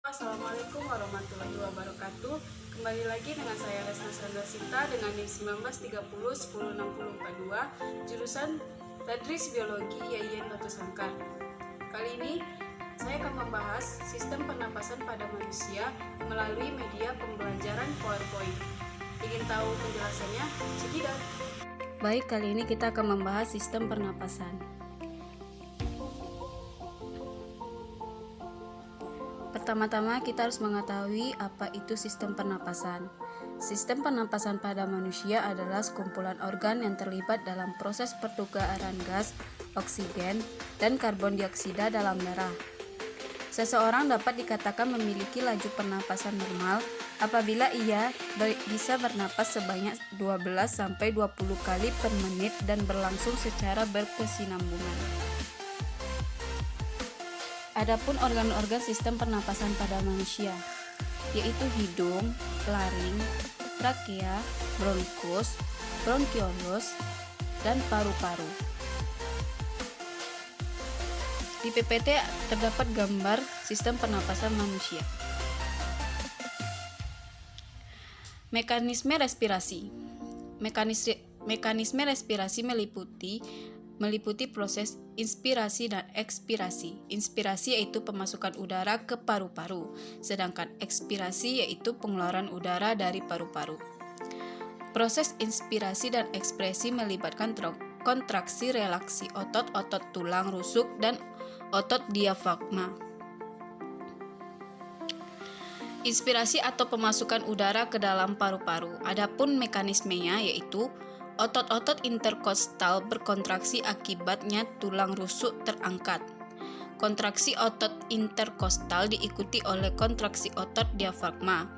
Assalamualaikum warahmatullahi wabarakatuh. Kembali lagi dengan saya Lesna Sandra Sinta dengan NIM 1930 106042 jurusan Tadris Biologi YIN Batu Sangkar. Kali ini saya akan membahas sistem pernapasan pada manusia melalui media pembelajaran PowerPoint. Ingin tahu penjelasannya? Cekidot. Baik, kali ini kita akan membahas sistem pernapasan. Pertama-tama kita harus mengetahui apa itu sistem pernapasan. Sistem pernapasan pada manusia adalah sekumpulan organ yang terlibat dalam proses pertukaran gas, oksigen, dan karbon dioksida dalam darah. Seseorang dapat dikatakan memiliki laju pernapasan normal apabila ia bisa bernapas sebanyak 12-20 kali per menit dan berlangsung secara berkesinambungan. Adapun organ-organ sistem pernapasan pada manusia, yaitu hidung, laring, trakea, bronkus, bronkiolus, dan paru-paru. Di PPT terdapat gambar sistem pernapasan manusia. Mekanisme respirasi. Mekanisme respirasi meliputi proses inspirasi dan ekspirasi. Inspirasi yaitu pemasukan udara ke paru-paru, sedangkan ekspirasi yaitu pengeluaran udara dari paru-paru. Proses inspirasi dan ekspresi melibatkan kontraksi relaksi otot-otot tulang rusuk dan otot diafragma. Inspirasi atau pemasukan udara ke dalam paru-paru. Adapun mekanismenya yaitu otot-otot interkostal berkontraksi akibatnya tulang rusuk terangkat. Kontraksi otot interkostal diikuti oleh kontraksi otot diafragma.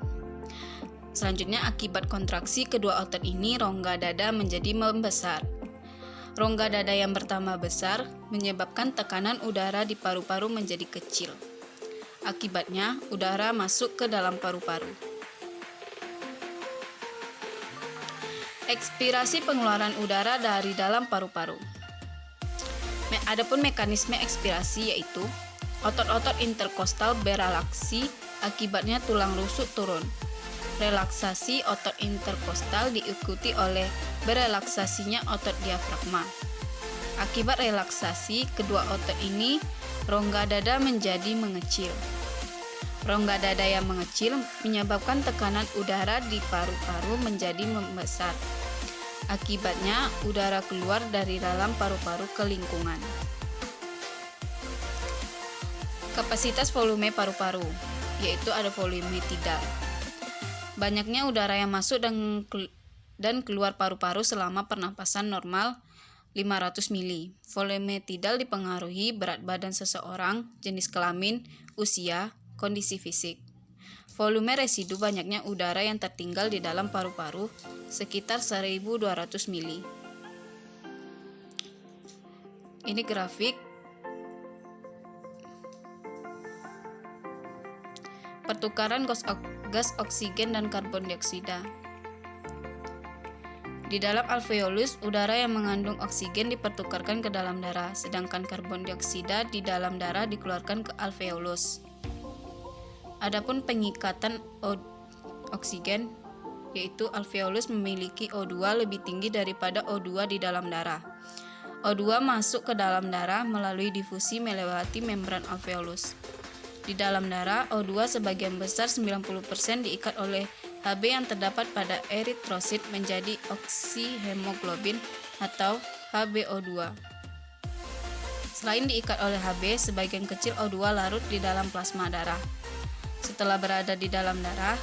Selanjutnya, akibat kontraksi kedua otot ini, rongga dada menjadi membesar. Rongga dada yang bertambah besar menyebabkan tekanan udara di paru-paru menjadi kecil. Akibatnya, udara masuk ke dalam paru-paru. Ekspirasi pengeluaran udara dari dalam paru-paru. Adapun mekanisme ekspirasi yaitu otot-otot interkostal berelaksi, akibatnya tulang rusuk turun. Relaksasi otot interkostal diikuti oleh berelaksasinya otot diafragma. Akibat relaksasi kedua otot ini, rongga dada menjadi mengecil. Rongga dada yang mengecil menyebabkan tekanan udara di paru-paru menjadi membesar. Akibatnya, udara keluar dari dalam paru-paru ke lingkungan. Kapasitas volume paru-paru, yaitu ada volume tidal. Banyaknya udara yang masuk dan keluar paru-paru selama pernapasan normal 500 mili. Volume tidal dipengaruhi berat badan seseorang, jenis kelamin, usia, kondisi fisik. Volume residu banyaknya udara yang tertinggal di dalam paru-paru sekitar 1200 mili. Ini grafik pertukaran gas oksigen dan karbon dioksida. Di dalam alveolus, udara yang mengandung oksigen dipertukarkan ke dalam darah, sedangkan karbon dioksida di dalam darah dikeluarkan ke alveolus. Adapun pengikatan oksigen, yaitu alveolus memiliki O2 lebih tinggi daripada O2 di dalam darah. O2 masuk ke dalam darah melalui difusi melewati membran alveolus. Di dalam darah, O2 sebagian besar 90% diikat oleh Hb yang terdapat pada eritrosit menjadi oksihemoglobin atau HbO2. Selain diikat oleh Hb, sebagian kecil O2 larut di dalam plasma darah. Setelah berada di dalam darah,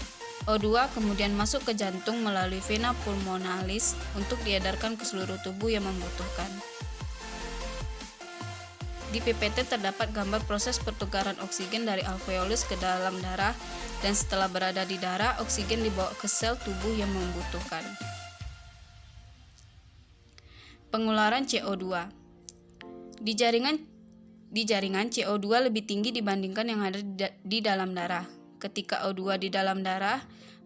O2 kemudian masuk ke jantung melalui vena pulmonalis untuk diedarkan ke seluruh tubuh yang membutuhkan. Di PPT terdapat gambar proses pertukaran oksigen dari alveolus ke dalam darah, dan setelah berada di darah, oksigen dibawa ke sel tubuh yang membutuhkan. Pengeluaran CO2. Di jaringan CO2 lebih tinggi dibandingkan yang ada di dalam darah. Ketika O2 di dalam darah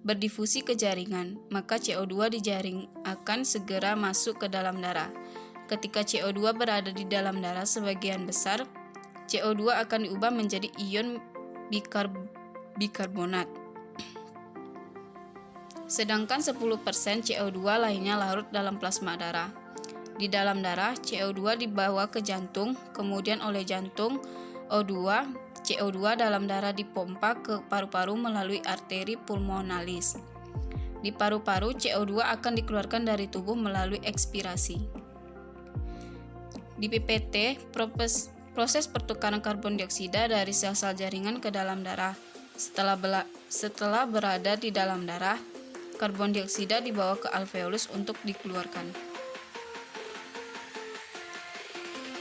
berdifusi ke jaringan, maka CO2 di jaring akan segera masuk ke dalam darah. Ketika CO2 berada di dalam darah sebagian besar, CO2 akan diubah menjadi ion bikarbonat. Sedangkan 10% CO2 lainnya larut dalam plasma darah. Di dalam darah, CO2 dibawa ke jantung, kemudian oleh jantung, CO2 dalam darah dipompa ke paru-paru melalui arteri pulmonalis. Di paru-paru, CO2 akan dikeluarkan dari tubuh melalui ekspirasi. Di PPT, proses pertukaran karbon dioksida dari sel-sel jaringan ke dalam darah. Setelah berada di dalam darah, karbon dioksida dibawa ke alveolus untuk dikeluarkan.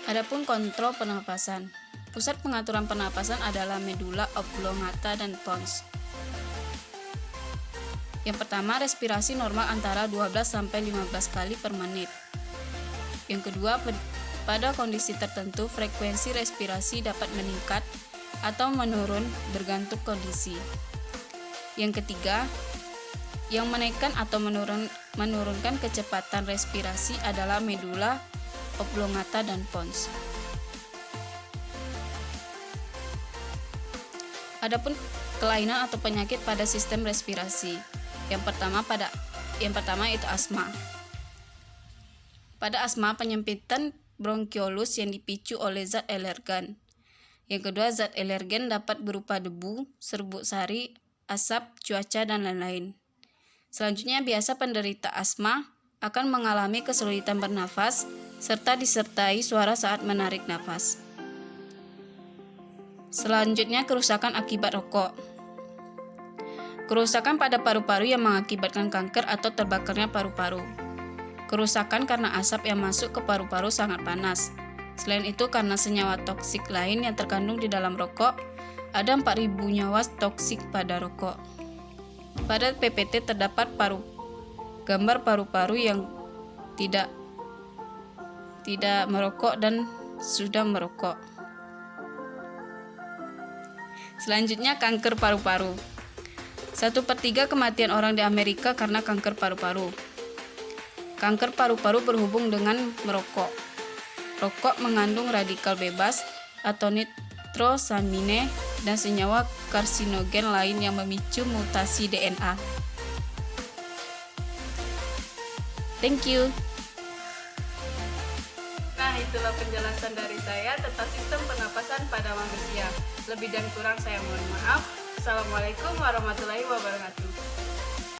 Adapun kontrol pernapasan. Pusat pengaturan pernapasan adalah medula oblongata dan pons. Yang pertama, respirasi normal antara 12-15 kali per menit. Yang kedua, pada kondisi tertentu frekuensi respirasi dapat meningkat atau menurun bergantung kondisi. Yang ketiga, yang menaikkan atau menurunkan kecepatan respirasi adalah medula oblongata dan pons. Adapun kelainan atau penyakit pada sistem respirasi. Yang pertama itu asma. Pada asma, penyempitan bronkiolus yang dipicu oleh zat alergen. Yang kedua, zat alergen dapat berupa debu, serbuk sari, asap, cuaca, dan lain-lain. Selanjutnya, biasa penderita asma akan mengalami kesulitan bernafas serta disertai suara saat menarik nafas. Selanjutnya, kerusakan akibat rokok. Kerusakan pada paru-paru yang mengakibatkan kanker atau terbakarnya paru-paru. Kerusakan karena asap yang masuk ke paru-paru sangat panas. Selain itu, karena senyawa toksik lain yang terkandung di dalam rokok, ada 4.000 nyawa toksik pada rokok. Pada PPT terdapat gambar paru-paru yang tidak merokok dan sudah merokok. Selanjutnya, kanker paru-paru. 1/3 kematian orang di Amerika karena kanker paru-paru. Kanker paru-paru berhubung dengan merokok. Rokok mengandung radikal bebas atau nitrosamine dan senyawa karsinogen lain yang memicu mutasi DNA. Thank you. Nah, itulah penjelasan dari saya tentang sistem pernapasan pada manusia. Lebih dan kurang saya mohon maaf. Assalamualaikum warahmatullahi wabarakatuh.